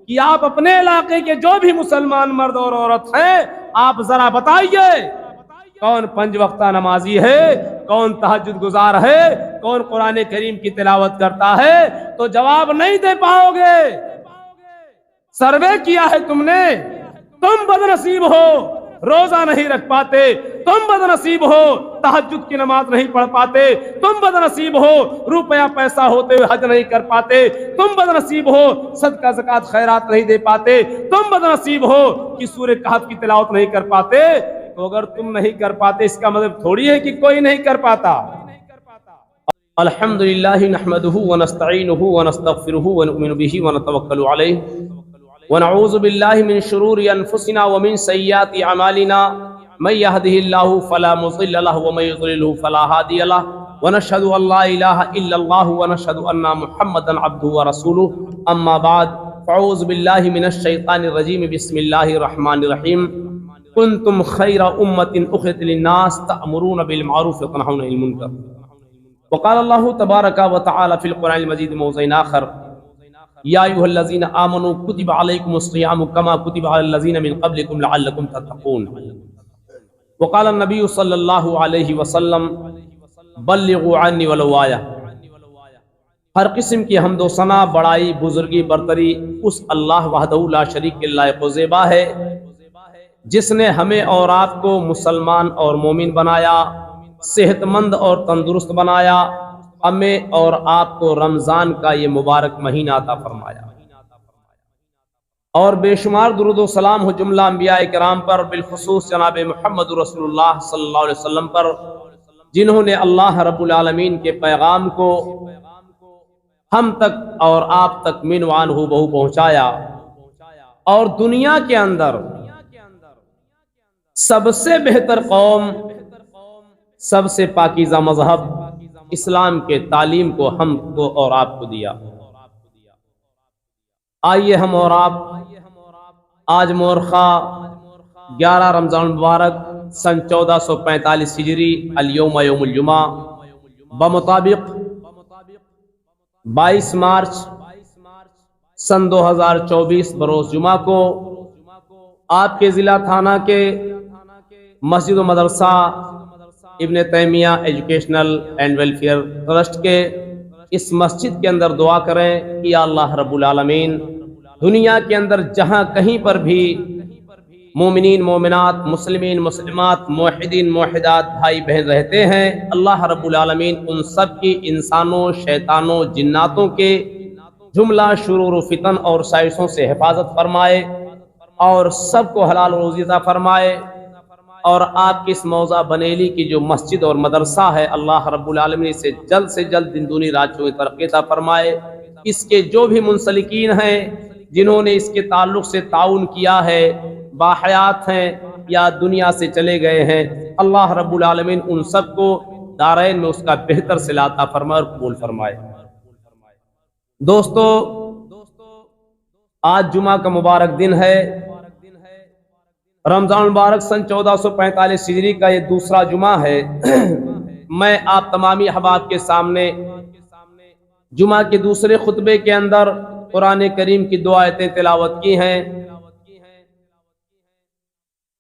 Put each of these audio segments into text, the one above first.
کہ آپ اپنے علاقے کے جو بھی مسلمان مرد اور عورت ہیں آپ ذرا بتائیے کون 5 وقتہ نمازی ہے، کون تہجد گزار ہے، کون قرآن کریم کی تلاوت کرتا ہے، تو جواب نہیں دے پاؤ گے۔ سروے کیا ہے تم نے، تم بدنصیب ہو روزہ نہیں رکھ پاتے، تم بدنصیب ہو تہجد کی نماز نہیں پڑھ پاتے، تم بدنصیب ہو روپیہ پیسہ ہوتے ہوئے حج نہیں کر پاتے، تم بدنصیب ہو صدقہ زکوٰۃ خیرات نہیں دے پاتے، تم بدنصیب ہو کہ سورہ کہف کی تلاوت نہیں کر پاتے۔ تو اگر تم نہیں کر پاتے اس کا مطلب تھوڑی ہے کہ کوئی نہیں کر پاتا۔ الحمدللہ نحمدہ ونستعینہ ونستغفرہ ونؤمن بہ ونتوکل علیہ ونعوذ باللہ من شرور انفسنا ومن سیئات اعمالنا من یہدہ اللہ فلا مضل لہ ومن یضللہ فلا ہادی لہ ونشہد ان لا الہ الا اللہ ونشہد ان محمدا عبدہ ورسولہ اما بعد فاعوذ باللہ من الشیطان الرجیم بسم اللہ الرحمن الرحیم کنتم خیر امۃ اخرجت للناس تأمرون بالمعروف وتنہون عن المنکر وقال اللہ تبارک وتعالی فی القرآن المجید موضع آخر یا ایھا الذین آمنوا کتب علیکم الصیام کما کتب علی الذین من قبلکم لعلکم تتقون وقال النبی صلی اللہ علیہ وسلم بلغوا عنی ولو آیہ۔ ہر قسم کی حمد و ثنا، بڑائی، بزرگی، برتری اس اللہ وحدہ لا شریک کے لائق و زیبا ہے جس نے ہمیں اور آپ کو مسلمان اور مومن بنایا، صحت مند اور تندرست بنایا، ہمیں اور آپ کو رمضان کا یہ مبارک مہینہ عطا فرمایا، اور بے شمار درود و سلام ہو جملہ انبیاء کرام پر، بالخصوص جناب محمد رسول اللہ صلی اللہ علیہ وسلم پر، جنہوں نے اللہ رب العالمین کے پیغام کو ہم تک اور آپ تک من وعن ہو بہو پہنچایا، اور دنیا کے اندر سب سے بہتر قوم، سب سے پاکیزہ مذہب اسلام کے تعلیم کو ہم کو اور آپ کو دیا۔ آئیے ہم اور آپ آج مورخہ 11 رمضان مبارک سن 1445 ہجری الیوم یوم الجمعہ بمطابق 22 مارچ سن 2024 بروز جمعہ کو آپ کے ضلع تھانہ کے مسجد و مدرسہ ابن تیمیہ ایجوکیشنل اینڈ ویلفیئر ٹرسٹ کے اس مسجد کے اندر دعا کریں کہ یا اللہ رب العالمین دنیا کے اندر جہاں کہیں پر بھی مومنین مومنات، مسلمین مسلمات، موحدین موحدات بھائی بہن رہتے ہیں، اللہ رب العالمین ان سب کی انسانوں، شیطانوں، جناتوں کے جملہ شرور و فتن اور سائشوں سے حفاظت فرمائے اور سب کو حلال روزی عطا فرمائے، اور آپ کی اس موضع بنیلی کی جو مسجد اور مدرسہ ہے اللہ رب العالمین سے جلد دن دنی رات چویں ترقی عطا فرمائے۔ اس کے جو بھی منسلکین ہیں جنہوں نے اس کے تعلق سے تعاون کیا ہے، باحیات ہیں یا دنیا سے چلے گئے ہیں، اللہ رب العالمین ان سب کو دارین میں اس کا بہتر صلہ عطا فرمائے اور قبول فرمائے۔ دوستو، آج جمعہ کا مبارک دن ہے، رمضان مبارک سن 1445 ہجری کا یہ دوسرا جمعہ ہے۔ میں آپ تمامی احباب کے سامنے جمعہ کے دوسرے خطبے کے اندر قرآن کریم کی 2 آیتیں تلاوت کی ہیں۔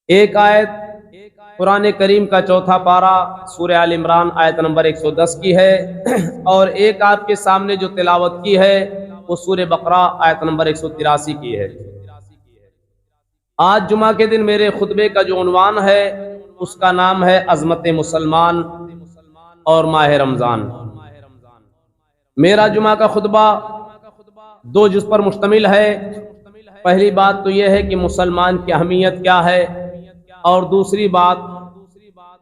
ایک آیت قرآن کریم کا 4 پارہ سورہ آل عمران آیت نمبر 110 کی ہے، اور ایک آپ کے سامنے جو تلاوت کی ہے وہ سورہ بقرہ آیت نمبر 183 کی ہے۔ آج جمعہ کے دن میرے خطبے کا جو عنوان ہے اس کا نام ہے عظمت مسلمان اور ماہ رمضان۔ میرا جمعہ کا خطبہ 2 جز پر مشتمل ہے۔ پہلی بات تو یہ ہے کہ مسلمان کی اہمیت کیا ہے، اور دوسری بات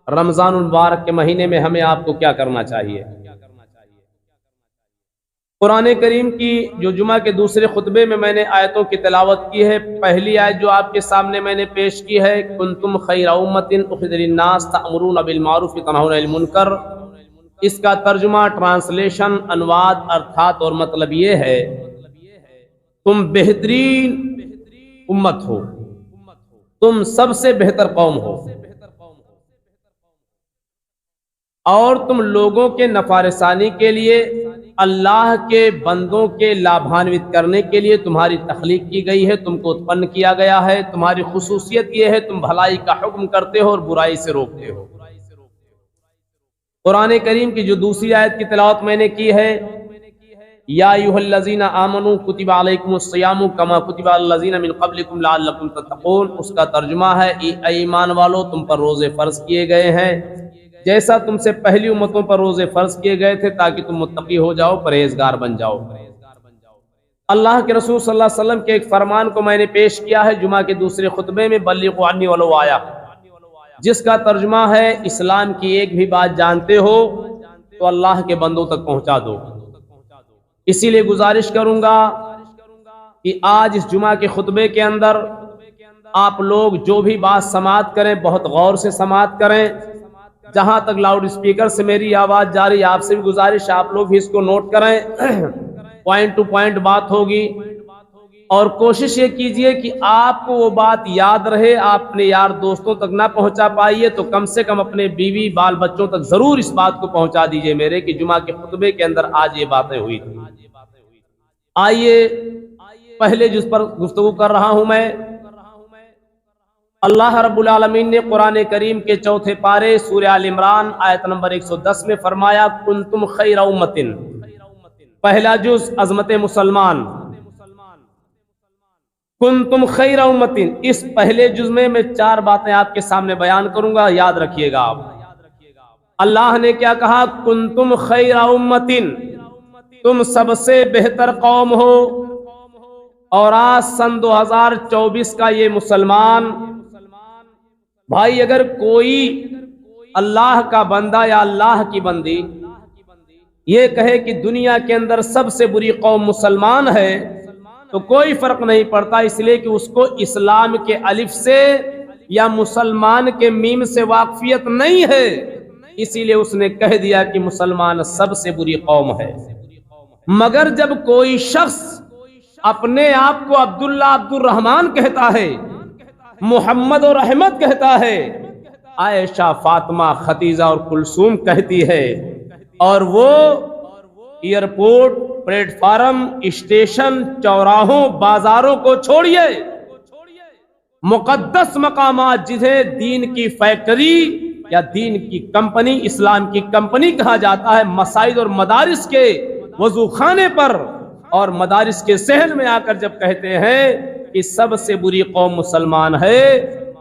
رمضان المبارک کے مہینے میں ہمیں آپ کو کیا کرنا چاہیے۔ قرآن کریم کی جو جمعہ کے دوسرے خطبے میں نے آیتوں کی تلاوت کی ہے، پہلی آیت جو آپ کے سامنے میں نے پیش کی ہے کنتم خیر امۃ اخرجت للناس تأمرون بالمعروف وتنہون عن المنکر، اس کا ترجمہ، ٹرانسلیشن، انواد، ارتھات اور مطلب یہ ہے تم بہترین امت ہو، تم سب سے بہتر قوم ہو، اور تم لوگوں کے نفع رسانی کے لیے اللہ کے بندوں کے لابھانوت کرنے کے لیے تمہاری تخلیق کی گئی ہے، تم کو اتپن کیا گیا ہے۔ تمہاری خصوصیت یہ ہے تم بھلائی کا حکم کرتے ہو اور برائی سے روکتے ہو۔ قرآن کریم کی جو دوسری آیت کی تلاوت میں نے کی ہے، یا ایھا الذین آمنوا کتب علیکم الصیام کما کتب علی الذین من قبلکم لعلکم تتقون، اس کا ترجمہ ہے اے ایمان والو تم پر روزے فرض کیے گئے ہیں جیسا تم سے پہلی امتوں پر روزے فرض کیے گئے تھے تاکہ تم متقی ہو جاؤ، پرہیزگار بن جاؤ۔ اللہ کے رسول صلی اللہ علیہ وسلم کے ایک فرمان کو میں نے پیش کیا ہے جمعہ کے دوسرے خطبے میں، بلغوا عنی ولو آیا، جس کا ترجمہ ہے اسلام کی ایک بھی بات جانتے ہو تو اللہ کے بندوں تک پہنچا دو۔ اسی لیے گزارش کروں گا کہ آج اس جمعہ کے خطبے کے اندر آپ لوگ جو بھی بات سماعت کریں بہت غور سے سماعت کریں۔ جہاں تک لاؤڈ اسپیکر سے میری آواز جاری، آپ سے بھی گزارش آپ لوگ بھی اس کو نوٹ کریں، پوائنٹ ٹو پوائنٹ بات ہوگی، اور کوشش یہ کیجئے کہ آپ کو وہ بات یاد رہے۔ آپ اپنے یار دوستوں تک نہ پہنچا پائیے تو کم سے کم اپنے بیوی بال بچوں تک ضرور اس بات کو پہنچا دیجئے میرے کہ جمعہ کے خطبے کے اندر آج یہ باتیں ہوئی تھی۔ آئیے پہلے جس پر گفتگو کر رہا ہوں میں، اللہ رب العالمین نے قرآن کریم کے چوتھے پارے سورہ آل عمران آیت نمبر 110 میں فرمایا کنتم خیر امۃ، پہلا جز عظمت مسلمان، کنتم خیر امۃ۔ اس پہلے جز میں 4 باتیں آپ کے سامنے بیان کروں گا، یاد رکھیے گا آپ۔ اللہ نے کیا کہا؟ کنتم خیر امۃ، تم سب سے بہتر قوم ہو۔ اور آج سن 2024 کا یہ مسلمان بھائی، اگر کوئی اللہ کا بندہ یا اللہ کی بندی یہ کہے کہ دنیا کے اندر سب سے بری قوم مسلمان ہے تو کوئی فرق نہیں پڑتا، اس لیے کہ اس کو اسلام کے الف سے یا مسلمان کے میم سے واقفیت نہیں ہے، اسی لیے اس نے کہہ دیا کہ مسلمان سب سے بری قوم ہے۔ مگر جب کوئی شخص اپنے آپ کو عبداللہ عبد الرحمن کہتا ہے، محمد اور احمد کہتا ہے، عائشہ فاطمہ ختیجہ اور کلثوم کہتی ہے، اور وہ ایئرپورٹ، پلیٹ فارم، اسٹیشن، چوراہوں، بازاروں کو چھوڑیے، مقدس مقامات جنہیں دین کی فیکٹری یا دین کی کمپنی، اسلام کی کمپنی کہا جاتا ہے، مساجد اور مدارس کے وضو خانے پر اور مدارس کے صحن میں آ کر جب کہتے ہیں کہ سب سے بری قوم مسلمان ہے،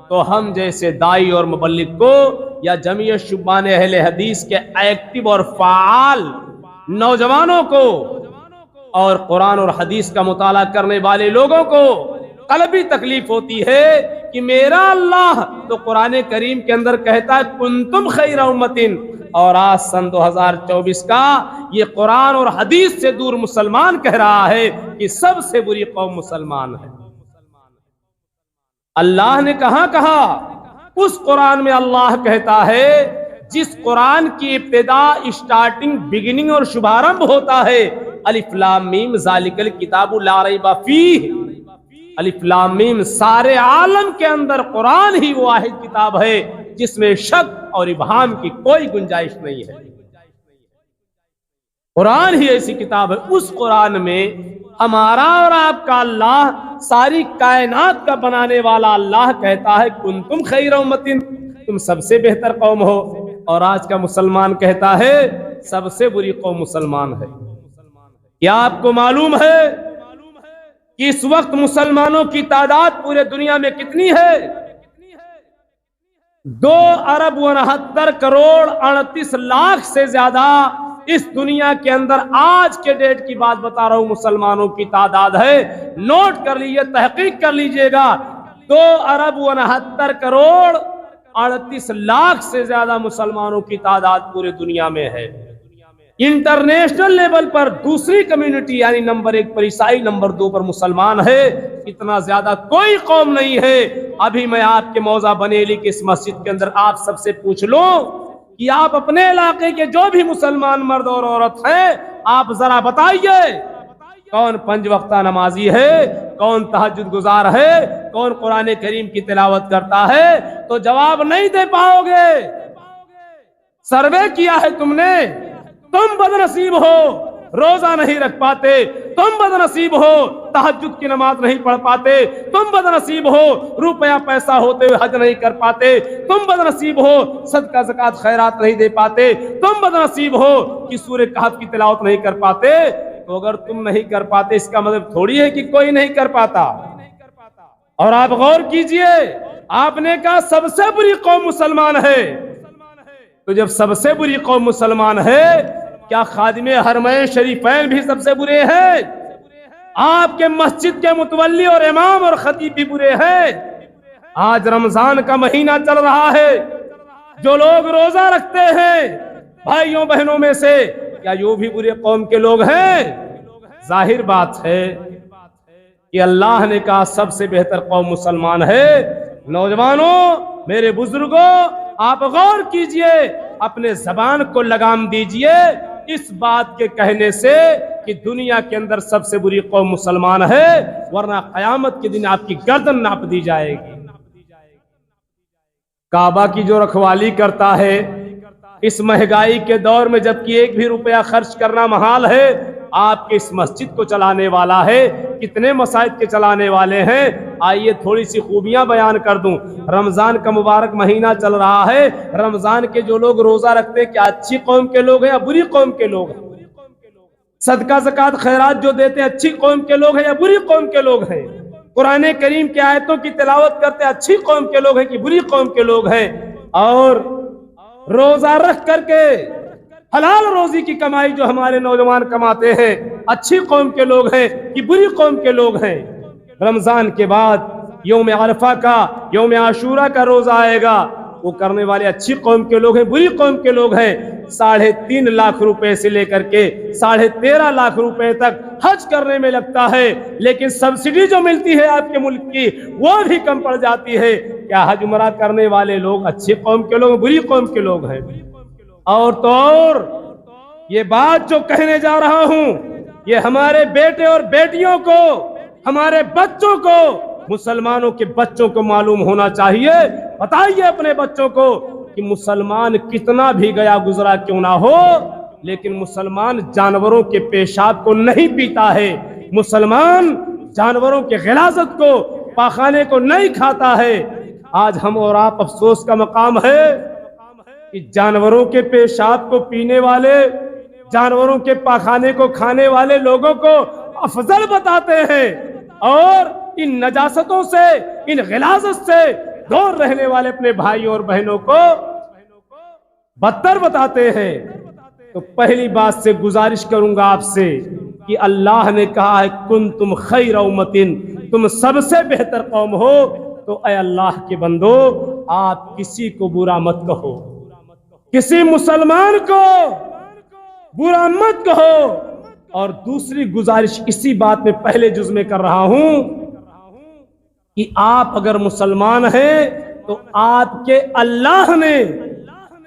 تو ہم جیسے دائی اور مبلغ کو یا جمعیت شبان اہل حدیث کے ایکٹیو اور فعال نوجوانوں کو اور قرآن اور حدیث کا مطالعہ کرنے والے لوگوں کو قلبی تکلیف ہوتی ہے کہ میرا اللہ تو قرآن کریم کے اندر کہتا ہے کنتم خیر امۃ، اور آج سن 2024 کا یہ قرآن اور حدیث سے دور مسلمان کہہ رہا ہے کہ سب سے بری قوم مسلمان ہے۔ اللہ نے کہاں کہا؟ اس قرآن میں اللہ کہتا ہے جس قرآن کی ابتدا، اسٹارٹنگ، بگننگ اور شبھارمبھ ہوتا ہے الف لام میم ذالک الکتاب لا ریب فیہ، الف لام میم، سارے عالم کے اندر قرآن ہی وہ واحد کتاب ہے جس میں شک اور ابہام کی کوئی گنجائش نہیں ہے۔ قرآن ہی ایسی کتاب ہے، اس قرآن میں ہمارا اور آپ کا اللہ، ساری کائنات کا بنانے والا اللہ کہتا ہے کنتم خیر امۃ، تم سب سے بہتر قوم ہو، اور آج کا مسلمان کہتا ہے سب سے بری قوم مسلمان ہے۔ کیا آپ کو معلوم ہے کہ اس وقت مسلمانوں کی تعداد پورے دنیا میں کتنی ہے؟ 2,69,38,00,000 سے زیادہ اس دنیا کے اندر آج کے ڈیٹ کی بات بتا رہا ہوں مسلمانوں کی تعداد ہے۔ نوٹ کر لیجئے، تحقیق کر لیجئے گا، 2,69,38,00,000 سے زیادہ مسلمانوں کی تعداد پورے دنیا میں ہے۔ انٹرنیشنل لیول پر دوسری کمیونٹی یعنی نمبر 1 پر عیسائی، نمبر 2 پر مسلمان ہے، اتنا زیادہ کوئی قوم نہیں ہے۔ ابھی میں آپ کے موضع بنیلی کی اس مسجد کے اندر آپ سب سے پوچھ لوں کہ آپ اپنے علاقے کے جو بھی مسلمان مرد اور عورت ہیں، آپ ذرا بتائیے کون 5 وقتہ نمازی ہے، کون تہجد گزار ہے، کون قرآن کریم کی تلاوت کرتا ہے، تو جواب نہیں دے پاؤ گے۔ سروے کیا ہے تم نے، تم بدنصیب ہو، روزہ نہیں رکھ پاتے، تم بدنصیب ہو تہجد کی نماز نہیں پڑھ پاتے، تم بدنصیب ہو روپیہ پیسہ ہوتے ہوئے حج نہیں کر پاتے، تم بدنصیب ہو صدقہ زکوٰۃ خیرات نہیں دے پاتے، تم بدنصیب ہو کہ سورہ کہف کی تلاوت نہیں کر پاتے، تو اگر تم نہیں کر پاتے اس کا مطلب تھوڑی ہے کہ کوئی نہیں کر پاتا۔ اور آپ غور کیجئے، آپ نے کہا سب سے بری قوم مسلمان ہے، تو جب سب سے بری قوم مسلمان ہے، کیا خادم حرمین شریفین بھی سب سے برے ہیں؟ آپ کے مسجد کے متولی اور امام اور خطیب بھی برے ہیں؟ آج رمضان کا مہینہ چل رہا ہے، جو لوگ روزہ رکھتے ہیں بھائیوں بہنوں میں سے، کیا یہ بھی برے قوم کے لوگ ہیں؟ ظاہر بات ہے کہ اللہ نے کہا سب سے بہتر قوم مسلمان ہے۔ نوجوانوں، میرے بزرگوں، آپ غور کیجئے، اپنے زبان کو لگام دیجئے اس بات کے کہنے سے کہ دنیا کے اندر سب سے بری قوم مسلمان ہے، ورنہ قیامت کے دن آپ کی گردن ناپ دی جائے گی۔ کعبہ کی جو رکھوالی کرتا ہے اس مہنگائی کے دور میں، جبکہ ایک بھی روپیہ خرچ کرنا محال ہے، آپ کے اس مسجد کو چلانے والا ہے، کتنے مساجد کے چلانے والے ہیں۔ آئیے تھوڑی سی خوبیاں بیان کر دوں۔ رمضان کا مبارک مہینہ چل رہا ہے، رمضان کے جو لوگ روزہ رکھتے ہیں کیا اچھی قوم کے لوگ ہیں یا بری قوم کے لوگ ہیں؟ صدقہ زکوٰۃ خیرات جو دیتے ہیں اچھی قوم کے لوگ ہیں یا بری قوم کے لوگ ہیں؟ قرآن کریم کی آیتوں کی تلاوت کرتے اچھی قوم کے لوگ ہیں کہ بری قوم کے لوگ ہیں؟ اور روزہ رکھ کر کے حلال روزی کی کمائی جو ہمارے نوجوان کماتے ہیں، اچھی قوم کے لوگ ہیں کہ بری قوم کے لوگ ہیں؟ رمضان کے بعد یوم عرفہ کا، یوم عاشورہ کا روزہ آئے گا، وہ کرنے والے اچھی قوم کے لوگ ہیں بری قوم کے لوگ ہیں؟ 3.5 لاکھ روپے سے لے کر کے 13.5 لاکھ روپے تک حج کرنے میں لگتا ہے، لیکن سبسڈی جو ملتی ہے آپ کے ملک کی وہ بھی کم پڑ جاتی ہے۔ کیا حج عمرہ کرنے والے لوگ اچھی قوم کے لوگ بری قوم کے لوگ ہیں؟ اور تو اور یہ بات جو کہنے جا رہا ہوں، یہ ہمارے بیٹے اور بیٹیوں کو، ہمارے بچوں کو، مسلمانوں کے بچوں کو معلوم ہونا چاہیے۔ بتائیے اپنے بچوں کو کہ مسلمان کتنا بھی گیا گزرا کیوں نہ ہو، لیکن مسلمان جانوروں کے پیشاب کو نہیں پیتا ہے، مسلمان جانوروں کے غلاظت کو، پاخانے کو نہیں کھاتا ہے۔ آج ہم اور آپ افسوس کا مقام ہے کہ جانوروں کے پیشاب کو پینے والے، جانوروں کے پاخانے کو کھانے والے لوگوں کو افضل بتاتے ہیں، اور ان نجاستوں سے، ان غلاظت سے دور رہنے والے اپنے بھائیوں اور بہنوں کو بدتر بتاتے ہیں۔ تو پہلی بات سے گزارش کروں گا آپ سے کہ اللہ نے کہا ہے کنتم خیر امۃ، تم سب سے بہتر قوم ہو، تو اے اللہ کے بندو آپ کسی کو برا مت کہو، کسی مسلمان کو برا مت کہو۔ اور دوسری گزارش اسی بات میں پہلے جز میں کر رہا ہوں کہ آپ اگر مسلمان ہیں تو آپ کے اللہ نے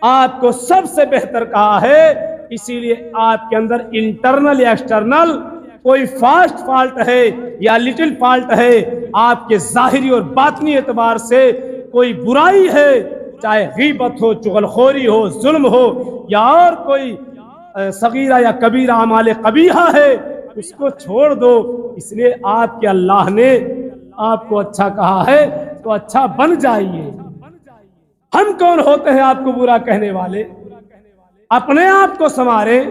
آپ کو سب سے بہتر کہا ہے، اسی لیے آپ کے اندر انٹرنل یا ایکسٹرنل کوئی فاسٹ فالٹ ہے یا لٹل فالٹ ہے، آپ کے ظاہری اور باطنی اعتبار سے کوئی برائی ہے، چاہے غیبت ہو، چغلخوری ہو، ظلم ہو، یا اور کوئی صغیرہ یا کبیرہ اعمال قبیحہ ہے، اس کو چھوڑ دو۔ اس لیے آپ کے اللہ نے آپ کو اچھا کہا ہے تو اچھا بن جائیے۔ ہم کون ہوتے ہیں آپ کو برا کہنے والے؟ اپنے آپ کو سنواریں۔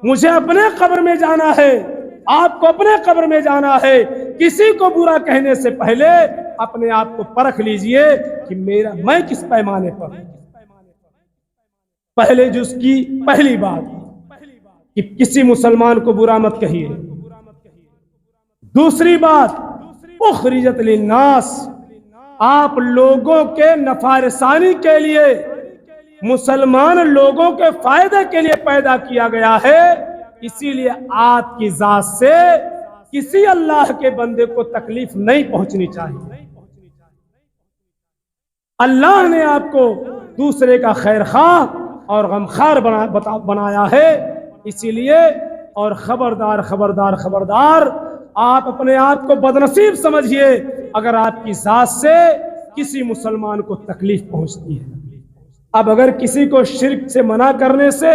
مجھے اپنے قبر میں جانا ہے، آپ کو اپنے قبر میں جانا ہے۔ کسی کو برا کہنے سے پہلے اپنے آپ کو پرکھ لیجئے کہ میں کس پیمانے پر ہوں۔ پہلے جز کی پہلی بات کہ کسی مسلمان کو برا مت کہیے۔ دوسری بات اخرجت للناس، آپ لوگوں کے نفع رسانی کے لیے، مسلمان لوگوں کے فائدے کے لیے پیدا کیا گیا ہے، اسی لیے آپ کی ذات سے کسی اللہ کے بندے کو تکلیف نہیں پہنچنی چاہیے۔ اللہ نے آپ کو دوسرے کا خیر خواہ اور غمخوار بنایا ہے، اسی لیے اور خبردار خبردار خبردار، آپ اپنے آپ کو بدنصیب سمجھیے اگر آپ کی ذات سے کسی مسلمان کو تکلیف پہنچتی ہے۔ اب اگر کسی کو شرک سے منع کرنے سے،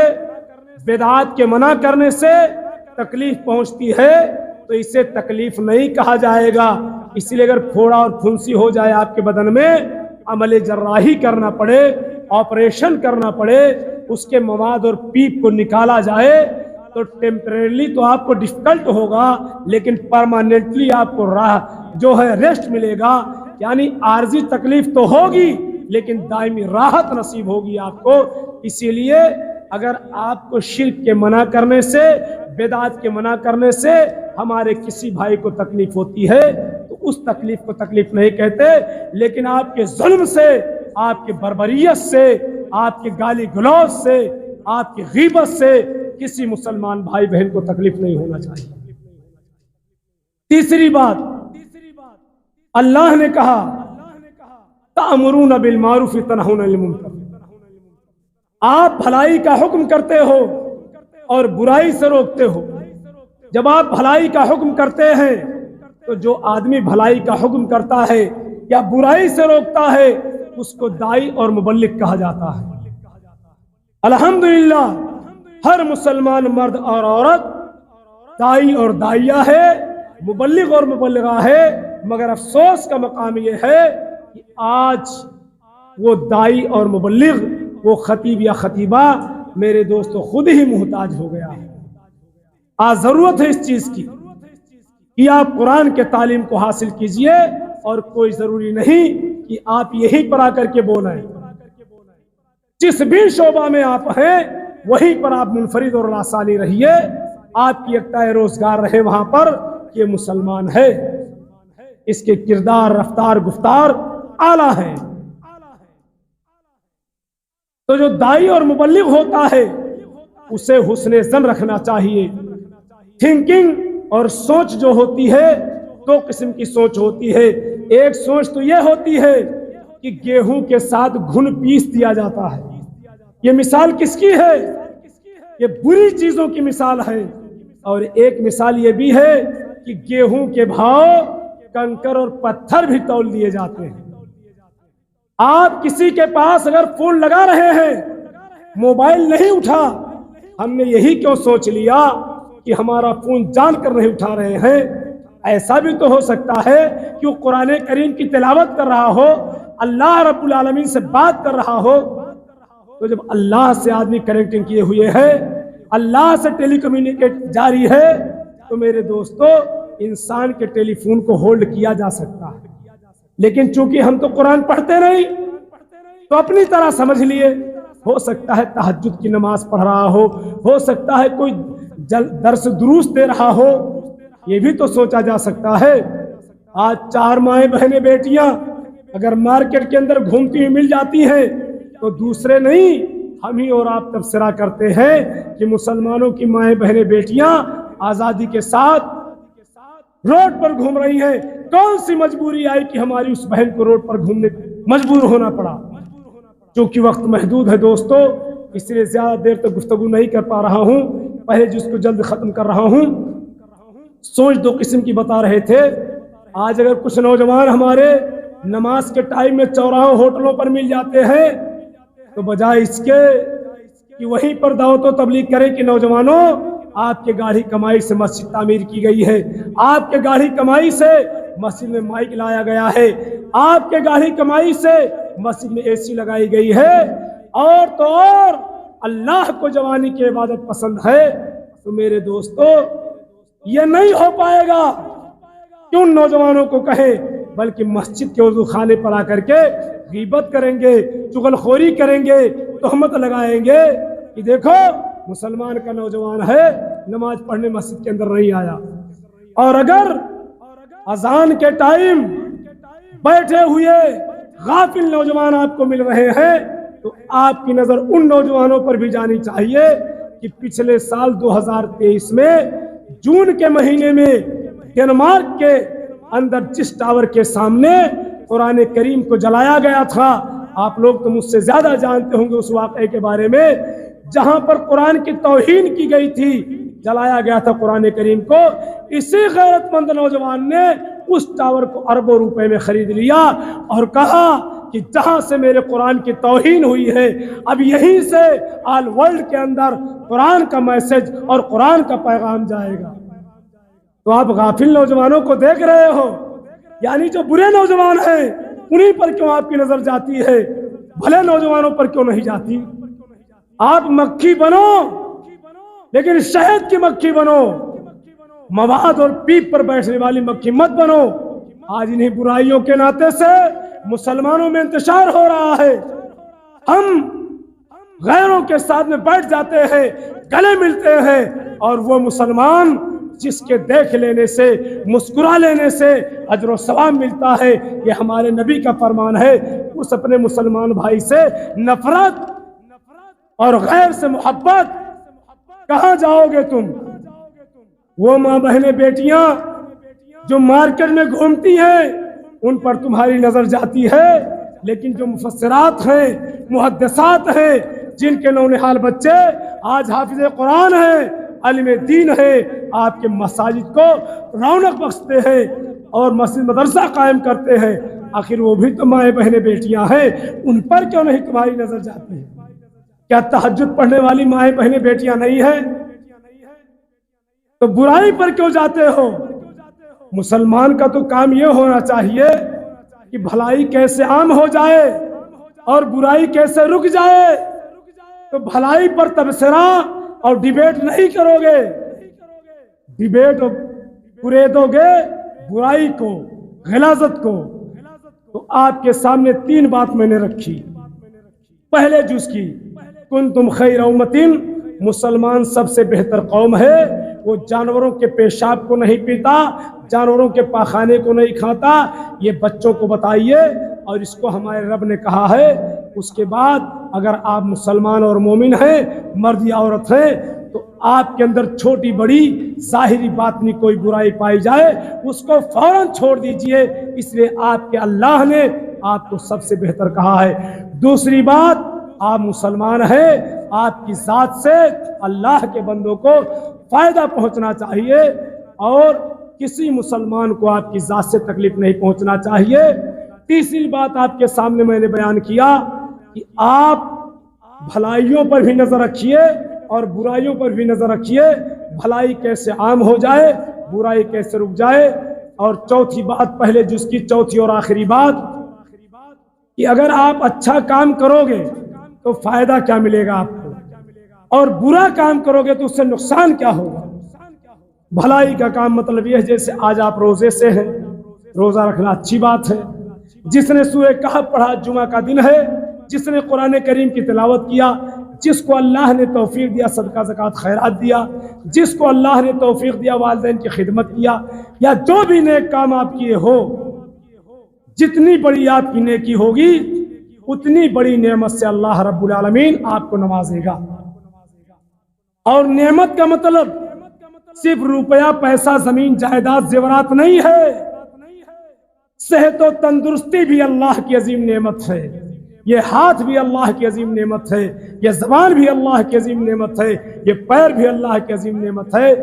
بدعات کے منع کرنے سے، تکلیف پہنچتی ہے تو اسے تکلیف نہیں کہا جائے گا. اس لیے اگر پھوڑا اور پھنسی ہو جائے آپ کے بدن میں، عمل جراحی کرنا پڑے، آپریشن کرنا پڑے، اس کے مواد اور پیپ کو نکالا جائے تو ٹیمپریرلی تو آپ کو ڈیفیکلٹ ہوگا، لیکن پرماننٹلی آپ کو جو ہے ریسٹ ملے گا. یعنی عارضی تکلیف تو ہوگی لیکن دائمی راحت نصیب ہوگی آپ کو. اسی لیے اگر آپ کو شرک کے منع کرنے سے، بدعت کے منع کرنے سے ہمارے کسی بھائی کو تکلیف ہوتی ہے تو اس تکلیف کو تکلیف نہیں کہتے، لیکن آپ کے ظلم سے، آپ کے بربریت سے، آپ کے گالی گلوچ سے، آپ کی غیبت سے کسی مسلمان بھائی بہن کو تکلیف نہیں ہونا چاہیے. تیسری بات، اللہ نے کہا تأمرون بالمعروف تنہون عن المنکر، آپ بھلائی کا حکم کرتے ہو اور برائی سے روکتے ہو. جب آپ بھلائی کا حکم کرتے ہیں تو جو آدمی بھلائی کا حکم کرتا ہے یا برائی سے روکتا ہے اس کو داعی اور مبلغ کہا جاتا ہے. الحمدللہ ہر مسلمان مرد اور عورت داعی اور داعیہ ہے، مبلغ اور مبلغہ ہے، مگر افسوس کا مقام یہ ہے کہ آج وہ داعی اور مبلغ، وہ خطیب یا خطیبہ میرے دوستو خود ہی محتاج ہو گیا ہے. آج ضرورت ہے اس چیز کی کہ آپ قرآن کے تعلیم کو حاصل کیجئے، اور کوئی ضروری نہیں کہ آپ یہیں پر آ کر کے بولیں. جس بھی شعبہ میں آپ ہیں وہیں پر آپ منفرد اور لاسانی رہیے. آپ کی یکتا روزگار رہے وہاں پر کہ یہ مسلمان ہے، اس کے کردار، رفتار، گفتار اعلیٰ ہے. تو جو داعی اور مبلغ ہوتا ہے اسے حسن ظن رکھنا چاہیے. تھنکنگ اور سوچ جو ہوتی ہے، دو قسم کی سوچ ہوتی ہے. ایک سوچ تو یہ ہوتی ہے کہ گیہوں کے ساتھ گھن پیس دیا جاتا ہے. یہ مثال کس کی ہے؟ یہ بری چیزوں کی مثال ہے. اور ایک مثال یہ بھی ہے کہ گیہوں کے بھاؤ کنکر اور پتھر بھی تول دیے جاتے ہیں. آپ کسی کے پاس اگر فون لگا رہے ہیں، موبائل نہیں اٹھا، ہم نے یہی کیوں سوچ لیا کہ ہمارا فون جان کر نہیں اٹھا رہے ہیں؟ ایسا بھی تو ہو سکتا ہے کہ وہ قرآن کریم کی تلاوت کر رہا ہو، اللہ رب العالمین سے بات کر رہا ہو. تو جب اللہ سے آدمی کنیکٹنگ کیے ہوئے ہے، اللہ سے ٹیلی کمیونیکیٹ جاری ہے، تو میرے دوستو انسان کے ٹیلی فون کو ہولڈ کیا جا سکتا ہے. لیکن چونکہ ہم تو قرآن پڑھتے نہیں تو اپنی طرح سمجھ لیے. ہو سکتا ہے تہجد کی نماز پڑھ رہا ہو سکتا ہے کوئی درس دروس دے رہا ہو، یہ بھی تو سوچا جا سکتا ہے. آج 4 مائیں بہنیں بیٹیاں اگر مارکیٹ کے اندر گھومتی ہوئی مل جاتی ہیں تو دوسرے نہیں، ہم ہی اور آپ تبصرہ کرتے ہیں کہ مسلمانوں کی مائیں بہنیں بیٹیاں آزادی کے ساتھ روڈ پر گھوم رہی ہیں. کون سی مجبوری آئی کہ ہماری اس بہن کو روڈ پر گھومنے مجبور ہونا پڑا؟ چونکہ وقت محدود ہے دوستو، اس لیے زیادہ دیر تک گفتگو نہیں کر پا رہا ہوں، پہلے جس کو جلد ختم کر رہا ہوں. سوچ 2 قسم کی بتا رہے تھے. آج اگر کچھ نوجوان ہمارے نماز کے ٹائم میں چوراہوں ہوٹلوں پر مل جاتے ہیں تو بجائے اس کے کہ وہیں پر دعوت و تبلیغ کریں کہ نوجوانوں آپ کے گاڑی کمائی سے مسجد تعمیر کی گئی ہے، آپ کے گاڑی کمائی سے مسجد میں مائک لایا گیا ہے، آپ کے گاڑی کمائی سے مسجد میں اے سی لگائی گئی ہے، اور تو اور اللہ کو جوانی کی عبادت پسند ہے، تو میرے دوستو یہ نہیں ہو پائے گا کہ ان نوجوانوں کو کہیں، بلکہ مسجد کے وضو خانے پر آ کر کے غیبت کریں گے، چغل خوری کریں گے، تہمت لگائیں گے کہ دیکھو مسلمان کا نوجوان ہے، نماز پڑھنے مسجد کے اندر نہیں آیا. اور اگر اذان کے ٹائم بیٹھے ہوئے غافل نوجوان آپ کو مل رہے ہیں تو آپ کی نظر ان نوجوانوں پر بھی جانی چاہیے کہ پچھلے سال 2023 میں جون کے مہینے میں ڈنمارک کے اندر جس ٹاور کے سامنے قرآن کریم کو جلایا گیا تھا، آپ لوگ تو مجھ سے زیادہ جانتے ہوں گے اس واقعے کے بارے میں، جہاں پر قرآن کی توہین کی گئی تھی، جلایا گیا تھا قرآن کریم کو، اسی غیرت مند نوجوان نے اس ٹاور کو اربوں روپے میں خرید لیا اور کہا کہ جہاں سے میرے قرآن کی توہین ہوئی ہے اب یہیں سے آل ورلڈ کے اندر قرآن کا میسج اور قرآن کا پیغام جائے گا۔ تو آپ غافل نوجوانوں کو دیکھ رہے ہو، یعنی جو برے نوجوان ہیں انہی پر کیوں آپ کی نظر جاتی ہے، بھلے نوجوانوں پر کیوں نہیں جاتی؟ آپ مکھی بنو لیکن شہد کی مکھی بنو، مواد اور پیپ پر بیٹھنے والی مکھی مت بنو۔ آج انہیں برائیوں کے ناطے سے مسلمانوں میں انتشار ہو رہا ہے، ہم غیروں کے ساتھ میں بیٹھ جاتے ہیں، گلے ملتے ہیں، اور وہ مسلمان جس کے دیکھ لینے سے، مسکرا لینے سے اجر و ثواب ملتا ہے، یہ ہمارے نبی کا فرمان ہے، اس اپنے مسلمان بھائی سے نفرت اور غیر سے محبت کہاں جاؤ گے تم؟ وہ ماں بہنیں بیٹیاں جو مارکیٹ میں گھومتی ہیں ان پر تمہاری نظر جاتی ہے، لیکن جو مفسرات ہیں، محدثات ہیں، جن کے نونہال بچے آج حافظ قرآن ہیں، علم دین ہے، آپ کے مساجد کو رونق بخشتے ہیں اور مسجد مدرسہ قائم کرتے ہیں، آخر وہ بھی تو مائیں بہنیں بیٹیاں ہیں، ان پر کیوں نہیں تمہاری نظر جاتی ہے؟ کیا تہجد پڑھنے والی مائیں بہنیں بیٹیاں نہیں ہیں؟ تو برائی پر کیوں جاتے ہو؟ مسلمان کا تو کام یہ ہونا چاہیے کہ بھلائی کیسے عام ہو جائے اور برائی کیسے رک جائے۔ تو بھلائی پر تبصرہ اور ڈیبیٹ نہیں کرو گے، ڈیبیٹ پریدو گے برائی کو، غلاظت کو۔ تو آپ کے سامنے 3 بات میں نے رکھی۔ پہلے جز کی کنتم خیر امۃ، مسلمان سب سے بہتر قوم ہے، وہ جانوروں کے پیشاب کو نہیں پیتا، جانوروں کے پاخانے کو نہیں کھاتا، یہ بچوں کو بتائیے، اور اس کو ہمارے رب نے کہا ہے۔ اس کے بعد اگر آپ مسلمان اور مومن ہیں، مرد یا عورت ہیں، تو آپ کے اندر چھوٹی بڑی ظاہری باطنی کوئی برائی پائی جائے اس کو فوراً چھوڑ دیجئے، اس لیے آپ کے اللہ نے آپ کو سب سے بہتر کہا ہے۔ دوسری بات، آپ مسلمان ہیں، آپ کی ذات سے اللہ کے بندوں کو فائدہ پہنچنا چاہیے اور کسی مسلمان کو آپ کی ذات سے تکلیف نہیں پہنچنا چاہیے۔ تیسری بات آپ کے سامنے میں نے بیان کیا کہ آپ بھلائیوں پر بھی نظر رکھیے اور برائیوں پر بھی نظر رکھیے، بھلائی کیسے عام ہو جائے، برائی کیسے رک جائے۔ اور چوتھی بات، پہلے جز کی چوتھی اور آخری بات، کہ اگر آپ اچھا کام کرو گے تو فائدہ کیا ملے گا آپ کو، اور برا کام کرو گے تو اس سے نقصان کیا ہوگا۔ بھلائی کا کام مطلب یہ ہے، جیسے آج آپ روزے سے ہیں، روزہ رکھنا اچھی بات ہے۔ جس نے سورہ کہف پڑھا، جمعہ کا دن ہے، جس نے قرآن کریم کی تلاوت کیا، جس کو اللہ نے توفیق دیا صدقہ زکوٰۃ خیرات دیا، جس کو اللہ نے توفیق دیا والدین کی خدمت کیا، یا جو بھی نیک کام آپ کیے ہو، جتنی بڑی آپ کی نیکی ہوگی اتنی بڑی نعمت سے اللہ رب العالمین آپ کو نوازے گا۔ اور نعمت کا مطلب صرف روپیہ پیسہ زمین جائیداد زیورات نہیں ہے، صحت و تندرستی بھی اللہ کی عظیم نعمت ہے، یہ ہاتھ بھی اللہ کی عظیم نعمت ہے، یہ زبان بھی اللہ کی عظیم نعمت ہے، یہ پیر بھی اللہ کی عظیم نعمت ہے۔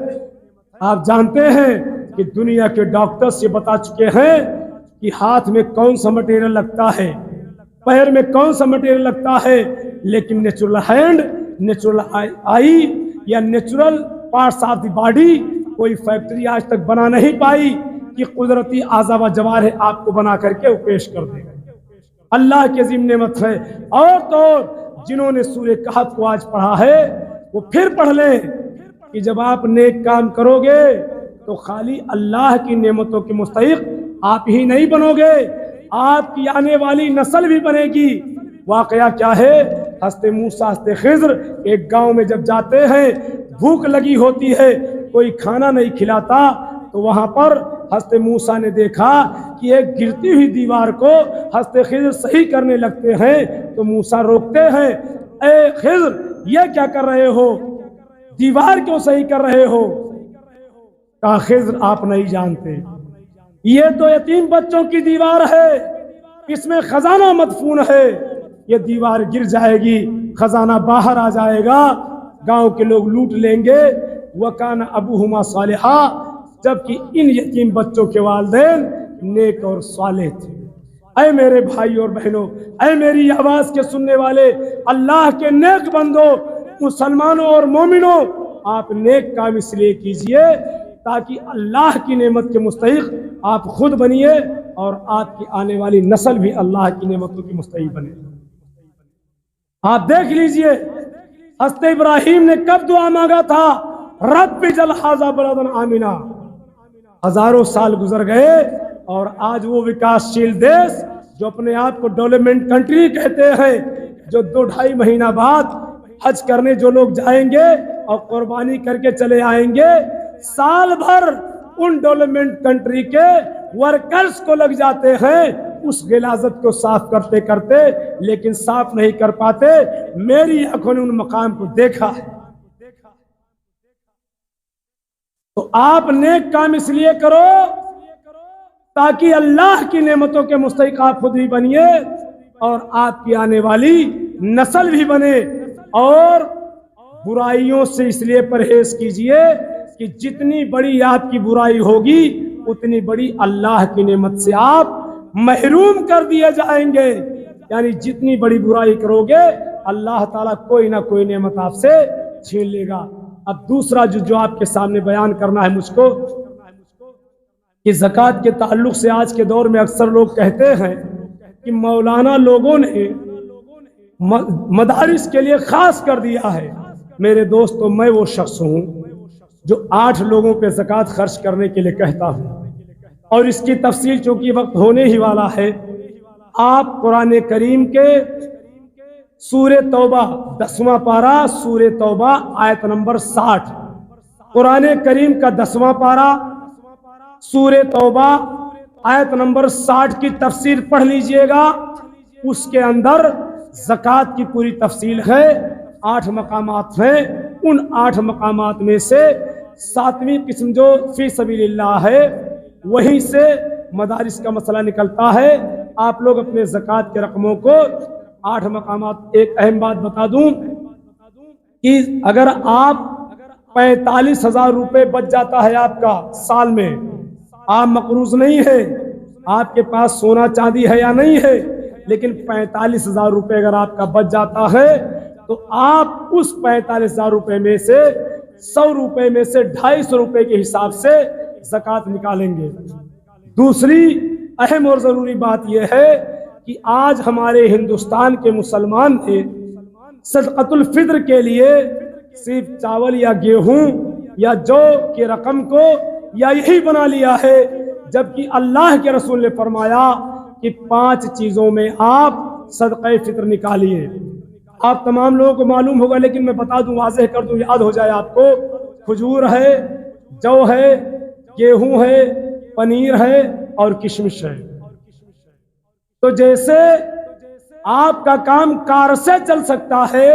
آپ جانتے ہیں کہ دنیا کے ڈاکٹرز یہ بتا چکے ہیں کہ ہاتھ میں کون سا مٹیریل لگتا ہے، پیر میں کون سا مٹیریل لگتا ہے، لیکن نیچرل ہینڈ، نیچرل آئی یا natural parts of the body کوئی فیکٹری آج تک بنا نہیں پائی کہ قدرتی اعضاء و جوارح آپ کو بنا کر کے وہ پیش کر دے گا۔ اللہ کی عظیم نعمت ہے۔ اور تو جنہوں نے سورہ کہف کو آج پڑھا ہے وہ پھر پڑھ لیں کہ جب آپ نیک کام کرو گے تو خالی اللہ کی نعمتوں کے مستحق آپ ہی نہیں بنو گے، آپ کی آنے والی نسل بھی بنے گی۔ واقعہ کیا ہے؟ حضرت موسیٰ حضرت خضر ایک گاؤں میں جب جاتے ہیں، بھوک لگی ہوتی ہے، کوئی کھانا نہیں کھلاتا، تو وہاں پر حضرت موسیٰ نے دیکھا کہ ایک گرتی ہوئی دیوار کو حضرت خضر صحیح کرنے لگتے ہیں، تو موسیٰ روکتے ہیں، اے خضر یہ کیا کر رہے ہو، دیوار کیوں صحیح کر رہے ہو؟ کہا خضر آپ نہیں جانتے، یہ تو یتیم بچوں کی دیوار ہے، اس میں خزانہ مدفون ہے، یہ دیوار گر جائے گی، خزانہ باہر آ جائے گا، گاؤں کے لوگ لوٹ لیں گے، وکان ابوہما صالحا، جبکہ ان یتیم بچوں کے والدین نیک اور صالح تھے۔ اے میرے بھائی اور بہنوں، اے میری آواز کے سننے والے اللہ کے نیک بندو، مسلمانوں اور مومنوں، آپ نیک کام اس لیے کیجئے تاکہ اللہ کی نعمت کے مستحق آپ خود بنیے اور آپ کی آنے والی نسل بھی اللہ کی نعمتوں کی مستحق بنے۔ آپ دیکھ لیجئے حضرت ابراہیم نے کب دعا مانگا تھا، رب اجعل ھذا بلدا آمنا۔ ہزاروں سال گزر گئے اور آج وہ وکاسشیل دیش جو اپنے آپ کو ڈیولپمنٹ کنٹری کہتے ہیں، جو 2-2.5 مہینہ بعد حج کرنے جو لوگ جائیں گے اور قربانی کر کے چلے آئیں گے، سال بھر ان ڈیولپمنٹ کنٹری کے ورکرز کو لگ جاتے ہیں اس غلاظت کو صاف کرتے کرتے، لیکن صاف نہیں کر پاتے۔ میری آنکھوں نے ان مقام کو دیکھا ہے۔ تو آپ نیک کام اس لیے کرو تاکہ اللہ کی نعمتوں کے مستحق آپ خود بھی بنیے اور آپ کی آنے والی نسل بھی بنے۔ اور برائیوں سے اس لیے پرہیز کیجئے کہ جتنی بڑی آپ کی برائی ہوگی اتنی بڑی اللہ کی نعمت سے آپ محروم کر دیے جائیں گے۔ یعنی جتنی بڑی برائی کرو گے اللہ تعالیٰ کوئی نہ کوئی نعمت آپ سے چھین لے گا۔ اب دوسرا جو آپ کے سامنے بیان کرنا ہے مجھ کو، کہ زکوٰۃ کے تعلق سے آج کے دور میں اکثر لوگ کہتے ہیں کہ مولانا لوگوں نے مدارس کے لیے خاص کر دیا ہے۔ میرے دوستو، میں وہ شخص ہوں جو 8 لوگوں پہ زکوٰۃ خرچ کرنے کے لیے کہتا ہوں، اور اس کی تفصیل چونکہ وقت ہونے ہی والا ہے۔ آپ قرآن کریم کے سورہ توبہ 10واں پارہ، سورہ توبہ آیت نمبر 60، قرآن کریم کا 10واں پارہ سورہ توبہ آیت نمبر 60 کی تفسیر پڑھ لیجئے گا۔ اس کے اندر زکوٰۃ کی پوری تفصیل ہے، 8 مقامات ہیں۔ ان 8 مقامات میں سے 7ویں قسم جو فی سبیل اللہ ہے، وہیں سے مدارس کا مسئلہ نکلتا ہے۔ آپ لوگ اپنے زکوٰۃ کے رقموں کو 8 مقامات، ایک اہم بات بتا دوں کہ اگر آپ 45,000 روپے بچ جاتا ہے آپ کا سال میں، آپ مقروض نہیں ہے، آپ کے پاس سونا چاندی ہے یا نہیں ہے، لیکن 45,000 روپے اگر آپ کا بچ جاتا ہے تو آپ اس 45,000 روپے میں سے 100 روپے میں سے 250 روپے کے حساب سے زکوٰۃ نکالیں گے۔ دوسری اہم اور ضروری بات یہ ہے کہ آج ہمارے ہندوستان کے مسلمان نے صدقۃ الفطر کے لیے صرف چاول یا گیہوں یا جو کی رقم کو یا یہی بنا لیا ہے، جبکہ اللہ کے رسول نے فرمایا کہ 5 چیزوں میں آپ صدقہ فطر نکالیے۔ آپ تمام لوگوں کو معلوم ہوگا، لیکن میں بتا دوں، واضح کر دوں، یاد ہو جائے آپ کو۔ کھجور ہے، جو ہے، گیہوں ہے، پنیر ہے اور کشمش ہے۔ تو جیسے آپ کا کام کار سے چل سکتا ہے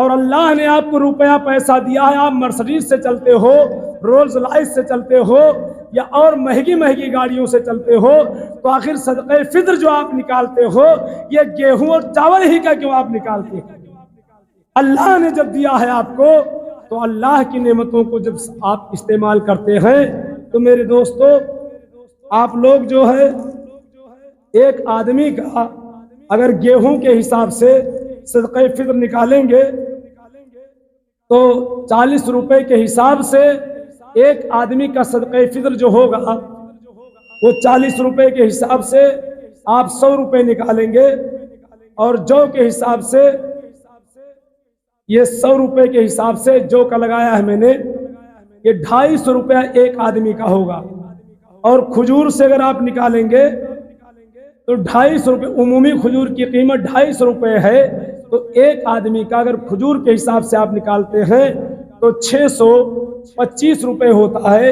اور اللہ نے آپ کو روپیہ پیسہ دیا ہے، آپ مرسڈیز سے چلتے ہو، رولز رائس سے چلتے ہو یا اور مہنگی مہنگی گاڑیوں سے چلتے ہو، تو آخر صدقہ فطر جو آپ نکالتے ہو یہ گیہوں اور چاول ہی کا کیوں آپ نکالتے ہیں؟ اللہ نے جب دیا ہے آپ کو تو اللہ کی نعمتوں کو جب آپ استعمال کرتے ہیں تو میرے دوستو، آپ لوگ جو ہے ایک آدمی کا اگر گیہوں کے حساب سے صدقہ فطر نکالیں گے تو 40 روپے کے حساب سے ایک آدمی کا صدقہ فطر جو ہوگا وہ 40 روپے کے حساب سے آپ 100 روپے نکالیں گے، اور جو کے حساب سے یہ 100 روپے کے حساب سے جو کا لگایا ہے میں نے، یہ 250 روپے ایک آدمی کا ہوگا۔ اور کھجور سے اگر آپ نکالیں گے تو 250 روپے، عمومی کھجور کی قیمت 250 روپے ہے، تو ایک آدمی کا اگر کھجور کے حساب سے آپ نکالتے ہیں تو 625 روپے ہوتا ہے،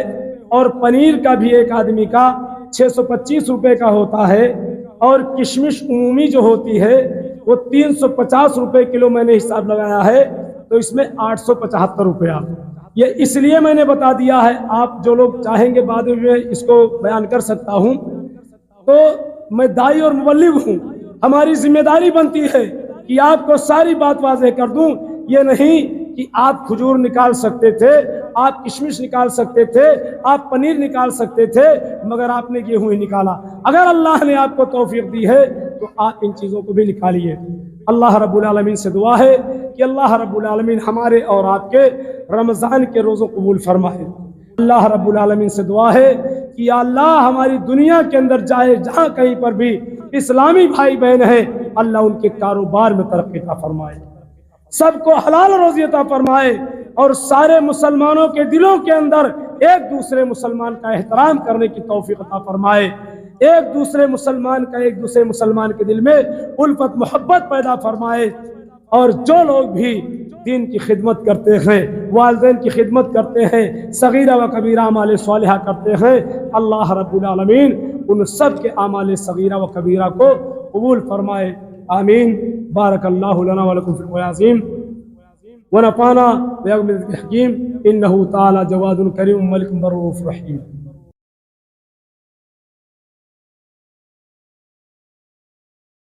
اور پنیر کا بھی ایک آدمی کا 625 روپے کا ہوتا ہے، اور کشمش عمومی جو ہوتی ہے وہ 350 روپے کلو میں نے حساب لگایا ہے، تو اس میں 875 روپیہ۔ یہ اس لیے میں نے بتا دیا ہے، آپ جو لوگ چاہیں گے بعد میں اس کو بیان کر سکتا ہوں۔ تو میں داعی اور مبلغ ہوں، ہماری ذمہ داری بنتی ہے کہ آپ کو ساری بات واضح کر دوں، یہ نہیں کہ آپ کھجور نکال سکتے تھے، آپ کشمش نکال سکتے تھے، آپ پنیر نکال سکتے تھے، مگر آپ نے گیہوں ہی نکالا۔ اگر اللہ نے آپ کو توفیق دی ہے تو آپ ان چیزوں کو بھی نکالیے۔ اللہ رب العالمین سے دعا ہے کہ اللہ رب العالمین ہمارے اور آپ کے رمضان کے روزوں قبول فرمائے۔ اللہ رب العالمین سے دعا ہے کہ یا اللہ ہماری دنیا کے اندر جائے جہاں کہیں پر بھی اسلامی بھائی بہن ہیں، اللہ ان کے کاروبار میں ترقی عطا فرمائے، سب کو حلال روزی عطا فرمائے، اور سارے مسلمانوں کے دلوں کے اندر ایک دوسرے مسلمان کا احترام کرنے کی توفیق عطا فرمائے، ایک دوسرے مسلمان کے دل میں الفت محبت پیدا فرمائے، اور جو لوگ بھی دین کی خدمت کرتے ہیں، والدین کی خدمت کرتے ہیں، صغیرہ و کبیرہ اعمال صالحہ کرتے ہیں، اللہ رب العالمین ان سب کے اعمال صغیرہ و کبیرہ کو قبول فرمائے، آمین۔ بارک اللہ لنا ولکم فی القرآن العظیم ونفعنا بآیات الحکیم، انہ تعالی جواد کریم ملک بر رؤوف رحیم۔